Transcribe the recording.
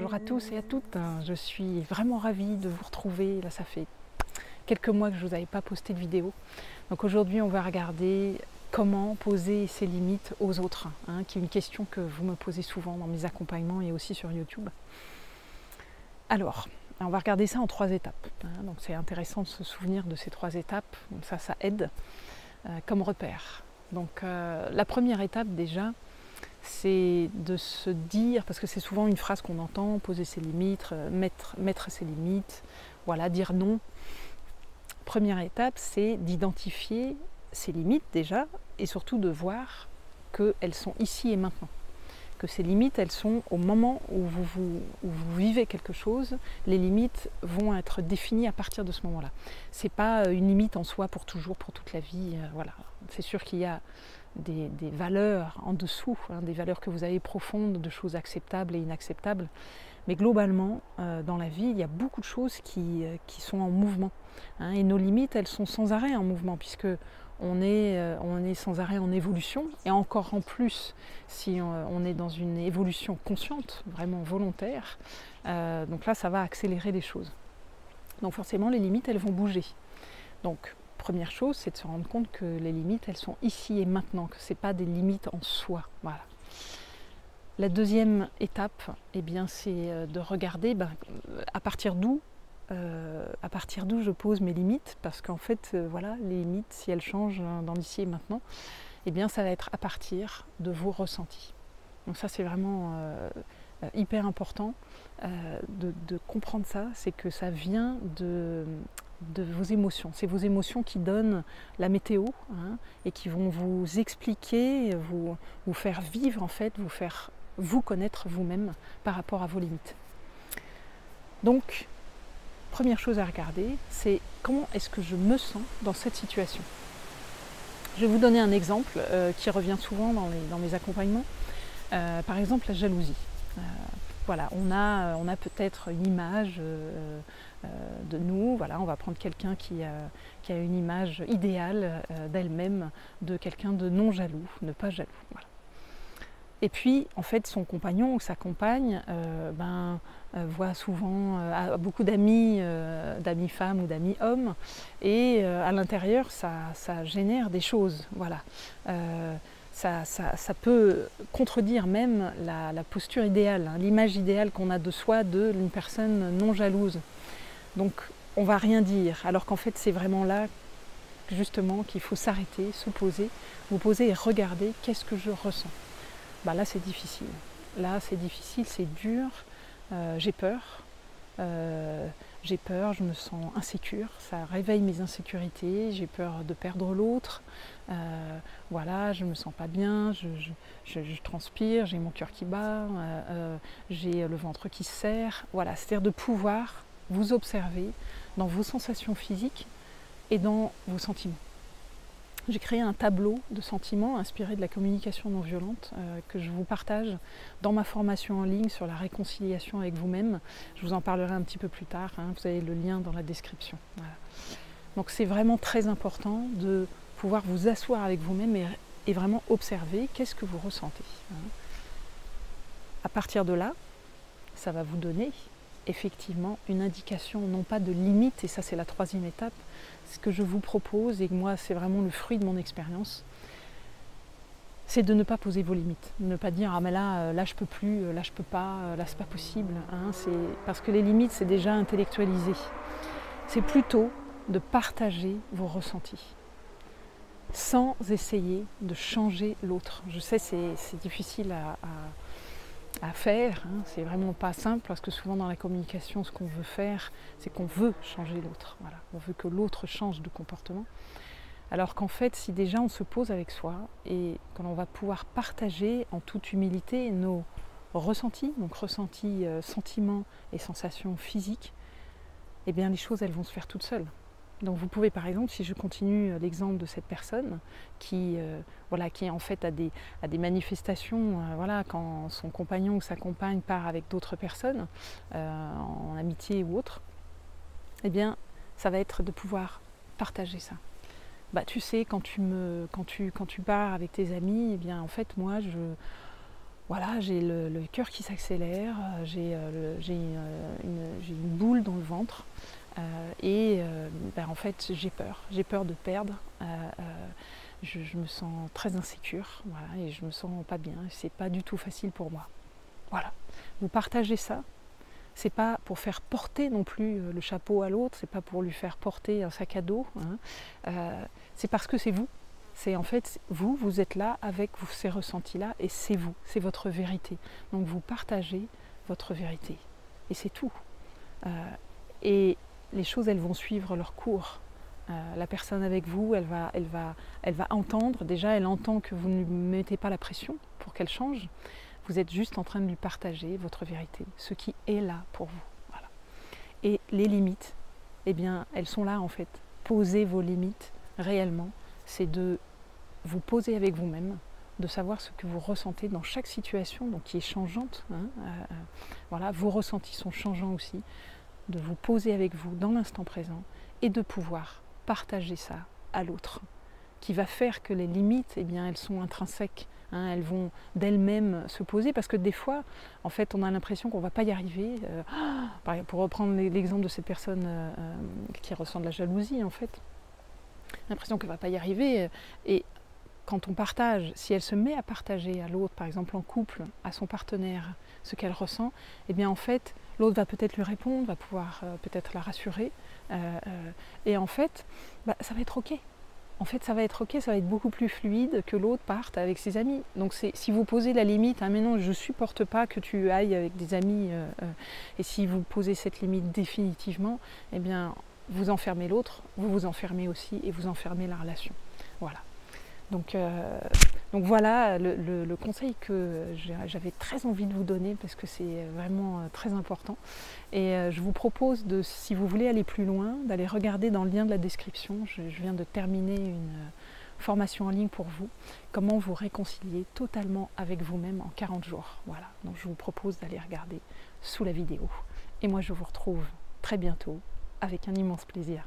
Bonjour à tous et à toutes, je suis vraiment ravie de vous retrouver. Là, ça fait quelques mois que je ne vous avais pas posté de vidéo. Donc aujourd'hui, on va regarder comment poser ses limites aux autres, qui est une question que vous me posez souvent dans mes accompagnements et aussi sur YouTube. Alors, on va regarder ça en 3 étapes. Donc c'est intéressant de se souvenir de ces 3 étapes, donc ça aide comme repère. Donc la première étape déjà, c'est de se dire, parce que c'est souvent une phrase qu'on entend, poser ses limites, mettre ses limites, voilà, dire non. Première étape, c'est d'identifier ses limites déjà, et surtout de voir qu'elles sont ici et maintenant. Que ces limites, elles sont au moment où vous vivez quelque chose, les limites vont être définies à partir de ce moment-là. C'est pas une limite en soi pour toujours, pour toute la vie, voilà. C'est sûr qu'il y a des valeurs en dessous, des valeurs que vous avez profondes, de choses acceptables et inacceptables. Mais globalement, dans la vie, il y a beaucoup de choses qui sont en mouvement. Et nos limites, elles sont sans arrêt en mouvement, puisque on est sans arrêt en évolution. Et encore en plus, si on est dans une évolution consciente, vraiment volontaire, donc là, ça va accélérer les choses. Donc forcément, les limites, elles vont bouger. Donc, première chose, c'est de se rendre compte que les limites, elles sont ici et maintenant, que ce n'est pas des limites en soi. Voilà. La deuxième étape, eh bien, c'est de regarder à partir d'où je pose mes limites, parce qu'en fait, voilà, les limites, si elles changent dans l'ici et maintenant, eh bien, ça va être à partir de vos ressentis. Donc ça, c'est vraiment hyper important de comprendre ça, c'est que ça vient de vos émotions. C'est vos émotions qui donnent la météo et qui vont vous expliquer, vous faire vivre en fait, vous faire vous connaître vous-même par rapport à vos limites. Donc, première chose à regarder, c'est comment est-ce que je me sens dans cette situation. Je vais vous donner un exemple qui revient souvent dans mes accompagnements. Par exemple, la jalousie. Voilà, on a peut-être une image de nous, voilà, on va prendre quelqu'un qui a une image idéale d'elle-même, de quelqu'un de non jaloux, de pas jaloux. Voilà. Et puis, en fait, son compagnon ou sa compagne voit souvent beaucoup d'amis femmes ou d'amis hommes, et à l'intérieur, ça génère des choses. Voilà. Ça peut contredire même la posture idéale, l'image idéale qu'on a de soi d'une personne non jalouse. Donc on ne va rien dire, alors qu'en fait c'est vraiment là justement qu'il faut s'arrêter, se poser, vous poser et regarder qu'est-ce que je ressens. Là c'est difficile, c'est dur, j'ai peur, je me sens insécure, ça réveille mes insécurités, j'ai peur de perdre l'autre, voilà, je me sens pas bien, je transpire, j'ai mon cœur qui bat, j'ai le ventre qui se serre, voilà, c'est-à-dire de pouvoir vous observer dans vos sensations physiques et dans vos sentiments. J'ai créé un tableau de sentiments inspiré de la communication non violente que je vous partage dans ma formation en ligne sur la réconciliation avec vous-même. Je vous en parlerai un petit peu plus tard, vous avez le lien dans la description. Voilà. Donc c'est vraiment très important de pouvoir vous asseoir avec vous-même et vraiment observer qu'est-ce que vous ressentez. À partir de là, ça va vous donner effectivement une indication, non pas de limite, et ça c'est la 3e étape. Ce que je vous propose, et moi c'est vraiment le fruit de mon expérience, c'est de ne pas poser vos limites, de ne pas dire ah mais là je peux plus, là je peux pas, là c'est pas possible, c'est parce que les limites c'est déjà intellectualisé. C'est plutôt de partager vos ressentis sans essayer de changer l'autre. Je sais c'est difficile à faire, c'est vraiment pas simple, parce que souvent dans la communication, ce qu'on veut faire, c'est qu'on veut changer l'autre. Voilà. On veut que l'autre change de comportement. Alors qu'en fait, si déjà on se pose avec soi et quand on va pouvoir partager en toute humilité nos ressentis, donc ressentis, sentiments et sensations physiques, eh bien les choses elles vont se faire toutes seules. Donc vous pouvez par exemple, si je continue l'exemple de cette personne qui en fait a des manifestations, quand son compagnon ou sa compagne part avec d'autres personnes, en amitié ou autre, eh bien ça va être de pouvoir partager ça. Tu sais, quand tu pars avec tes amis, eh bien en fait moi voilà, j'ai le cœur qui s'accélère, j'ai une boule dans le ventre en fait j'ai peur de perdre, je me sens très insécure, voilà, et je me sens pas bien, c'est pas du tout facile pour moi. Voilà, vous partagez ça, c'est pas pour faire porter non plus le chapeau à l'autre, c'est pas pour lui faire porter un sac à dos, hein. C'est parce que c'est vous. C'est en fait, vous êtes là avec ces ressentis-là et c'est vous, c'est votre vérité. Donc vous partagez votre vérité et c'est tout. Et les choses, elles vont suivre leur cours. La personne avec vous, elle va entendre, déjà elle entend que vous ne lui mettez pas la pression pour qu'elle change. Vous êtes juste en train de lui partager votre vérité, ce qui est là pour vous. Voilà. Et les limites, eh bien, elles sont là en fait. Posez vos limites réellement, c'est de vous poser avec vous-même, de savoir ce que vous ressentez dans chaque situation, donc qui est changeante. Voilà, vos ressentis sont changeants aussi. De vous poser avec vous dans l'instant présent et de pouvoir partager ça à l'autre, qui va faire que les limites, eh bien, elles sont intrinsèques. Elles vont d'elles-mêmes se poser parce que des fois, en fait, on a l'impression qu'on ne va pas y arriver. Pour reprendre l'exemple de cette personne qui ressent de la jalousie, en fait, l'impression qu'elle ne va pas y arriver. Et quand on partage, si elle se met à partager à l'autre, par exemple en couple, à son partenaire, ce qu'elle ressent, eh bien en fait, l'autre va peut-être lui répondre, va pouvoir peut-être la rassurer. Et en fait, ça va être OK. En fait, ça va être OK, ça va être beaucoup plus fluide que l'autre parte avec ses amis. Donc si vous posez la limite, mais non, je ne supporte pas que tu ailles avec des amis, et si vous posez cette limite définitivement, eh bien, vous enfermez l'autre, vous vous enfermez aussi et vous enfermez la relation. Voilà. Donc voilà le conseil que j'avais très envie de vous donner parce que c'est vraiment très important. Et je vous propose, si vous voulez aller plus loin, d'aller regarder dans le lien de la description. Je viens de terminer une formation en ligne pour vous, comment vous réconcilier totalement avec vous-même en 40 jours. Voilà, donc je vous propose d'aller regarder sous la vidéo. Et moi je vous retrouve très bientôt avec un immense plaisir.